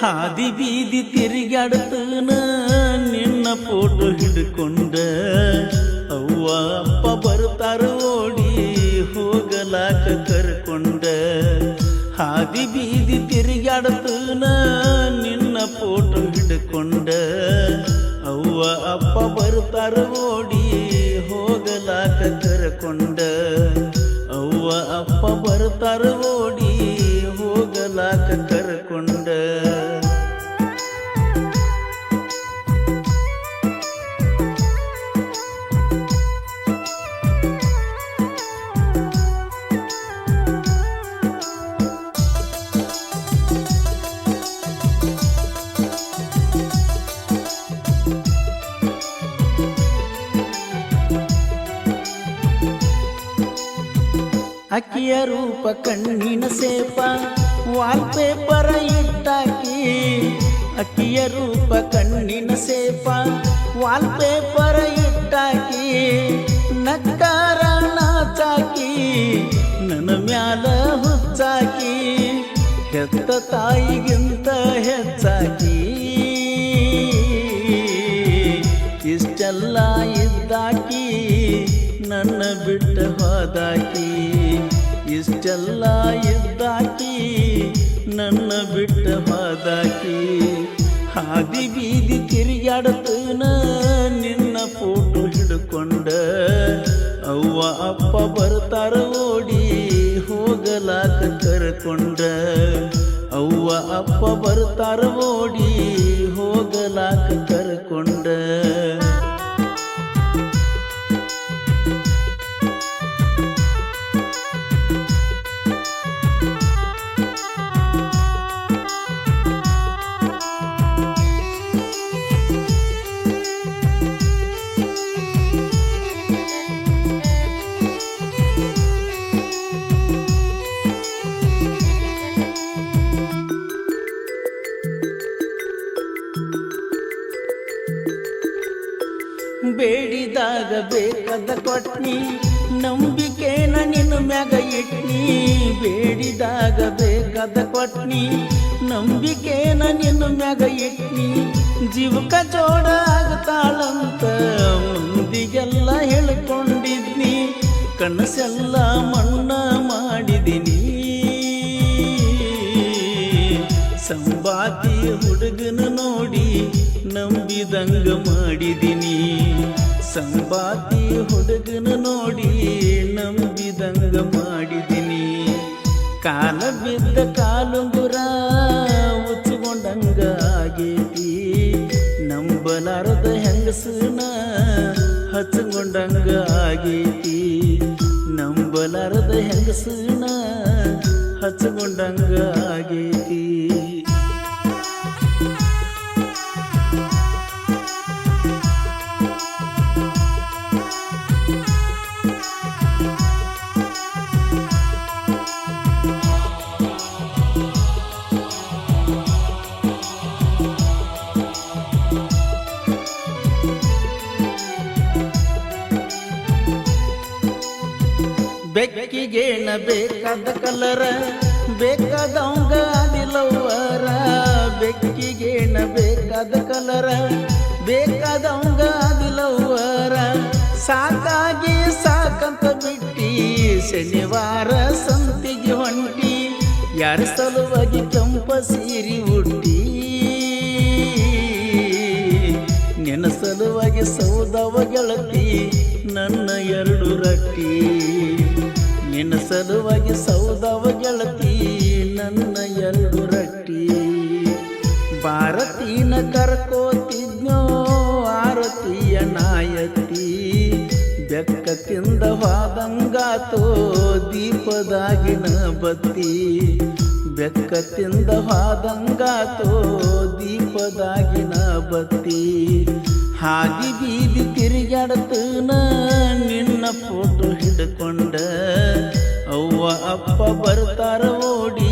ಹಾದಿ ಬೀದಿ ತಿರುಗಾಡ್ತನ ನಿನ್ನ ಫೋಟೋ ಹಿಡ್ಕೊಂಡ ಅವ್ವ ಅಪ್ಪ ಬರ್ತಾರ ಓಡಿ ಹೋಗಲಾಕ ಕರ್ಕೊಂಡ ಹಾದಿ ಬೀದಿ ತಿರುಗಾಡ್ತನ ನಿನ್ನ ಫೋಟೋ ಹಿಡ್ಕೊಂಡ ಅವ್ವ ಅಪ್ಪ ಬರ್ತಾರ ಓಡಿ ಹೋಗಲಾಕ ಕರ್ಕೊಂಡ ಅವ್ವ ಅಪ್ಪ ಬರ್ತಾರ ಓಡಿ ಹೋಗಲಾಕ ಕರ್ಕೊಂಡ ಅಕ್ಕಿಯ ರೂಪ ಕಣ್ಣಿನ ಸೇಪ ವಾಲ್ಪೇಪರ ಇಟ್ಟಾಕಿ ಅಕ್ಕಿಯ ರೂಪ ಕಣ್ಣಿನ ಸೇಪ ವಾಲ್ಪೇಪರ ಇಟ್ಟಾಕಿ ನಕ್ಕಾರ ನಾಚಾಕಿ ನನ್ನ ಮ್ಯಾಲ ಹುಚ್ಚಾಕಿ ಹೆತ್ತ ತಾಯಿಗಿಂತ ಹೆಚ್ಚಾಕಿ ಇಷ್ಟೆಲ್ಲ ಇದ್ದಾಕಿ ನನ್ನ ಬಿಟ್ಟ ಹೋದಾಕಿ ಇಷ್ಟೆಲ್ಲ ಇದ್ದಾಕಿ ನನ್ನ ಬಿಟ್ಟ ಹೋದಾಕಿ ಹಾದಿ ಬೀದಿ ತಿರುಗಾಡ್ತನ ನಿನ್ನ ಫೋಟೋ ಹಿಡ್ಕೊಂಡ ಅವ್ವ ಅಪ್ಪ ಬರ್ತಾರ ಓಡಿ ಹೋಗಲಾಕ ಕರ್ಕೊಂಡ ಅವ್ವ ಅಪ್ಪ ಬರ್ತಾರ ಓಡಿ ಹೋಗಲಾಕ ಕರ್ಕೊಂಡ ಬೇಡಿದಾಗ ಬೇಕಾದ ಕೊಟ್ನಿ ನಂಬಿಕೆನ ನಿನ್ನ ಮ್ಯಾಗ ಇಟ್ನಿ ಬೇಡಿದಾಗ ಬೇಕಾದ ಕೊಟ್ನಿ ನಂಬಿಕೆನ ನಿನ್ನ ಮ್ಯಾಗ ಇಟ್ನಿ ಜೀವಕ ಜೋಡ ಆಗ್ತಾಳಂತ ಮಂದಿಗೆಲ್ಲ ಹೇಳ್ಕೊಂಡಿದ್ನಿ ಕನಸೆಲ್ಲ ಮಣ್ಣ ಮಾಡಿದಿನಿ ಸಂಬಾತಿ ಹುಡುಗನ ನೋಡಿ ನಂಬಿದಂಗ ಮಾಡಿದಿನಿ ಸಂಬಾತಿ ಹುಡುಗನ ನೋಡಿ ನಂಬಿದಂಗ ಮಾಡಿದಿನಿ ಕಾಲ ಬಿದ್ದ ಕಾಲುಂಗುರ ಉಚ್ಕೊಂಡಂಗ ಆಗೇತಿ ನಂಬಲಾರದ ಹೆಂಗಸನ ಹಚ್ಕೊಂಡಂಗ ಆಗೇತಿ ನಂಬಲಾರದ ಹೆಂಗಸನ ಹಚ್ಕೊಂಡಂಗ ಆಗೇತಿ ಬೆಕ್ಕಿಗೇನ ಬೇಕಾದ ಕಲರ ಬೇಕಾದವಂಗ ಅದಿಲ್ಲವರ ಬೆಕ್ಕಿಗೇನ ಬೇಕಾದ ಕಲರ ಬೇಕಾದವಂಗ ಅದಿಲ್ಲವರ ಸಾಕಾಗಿ ಸಾಕಂತ ಬಿಟ್ಟಿ ಶನಿವಾರ ಸಂತಿಗೆ ಹೊಂಟಿ ಯಾರ ಸಲುವಾಗಿ ಕೆಂಪ ಸೀರಿ ಉಟ್ಟಿ ನಿನ್ನ ಸಲುವಾಗಿ ಸೌದವ ಗೆಳತಿ ನನ್ನ ಎರಡು ರಟ್ಟಿ ನಿನ್ನ ಸಲುವಾಗಿ ಸೌದವ ಗೆಳತಿ ನನ್ನ ಎರಡು ರಟ್ಟಿ ಭಾರತೀನ ಕರ್ಕೋತಿದ್ನೋ ಆರತಿಯ ನಾಯತಿ ಬೆಕ್ಕ ತಿಂದ ಹೋದಂಗಾತೋ ದೀಪದಾಗಿನ ಬತ್ತಿ ಬೆಕ್ಕ ತಿಂದ ಹೋದಂಗಾತೋ ದೀಪದಾಗಿನ ಬತ್ತಿ ಹಾದಿ ಬೀದಿ ತಿರುಗಾಡ್ತನ ನಿನ್ನ ಫೋಟೋ ಹಿಡ್ಕೊಂಡ ಅವ್ವ ಅಪ್ಪ ಬರ್ತಾರ ಓಡಿ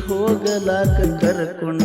ಹೋಗಲಾಕ ಕರ್ಕೊಂಡ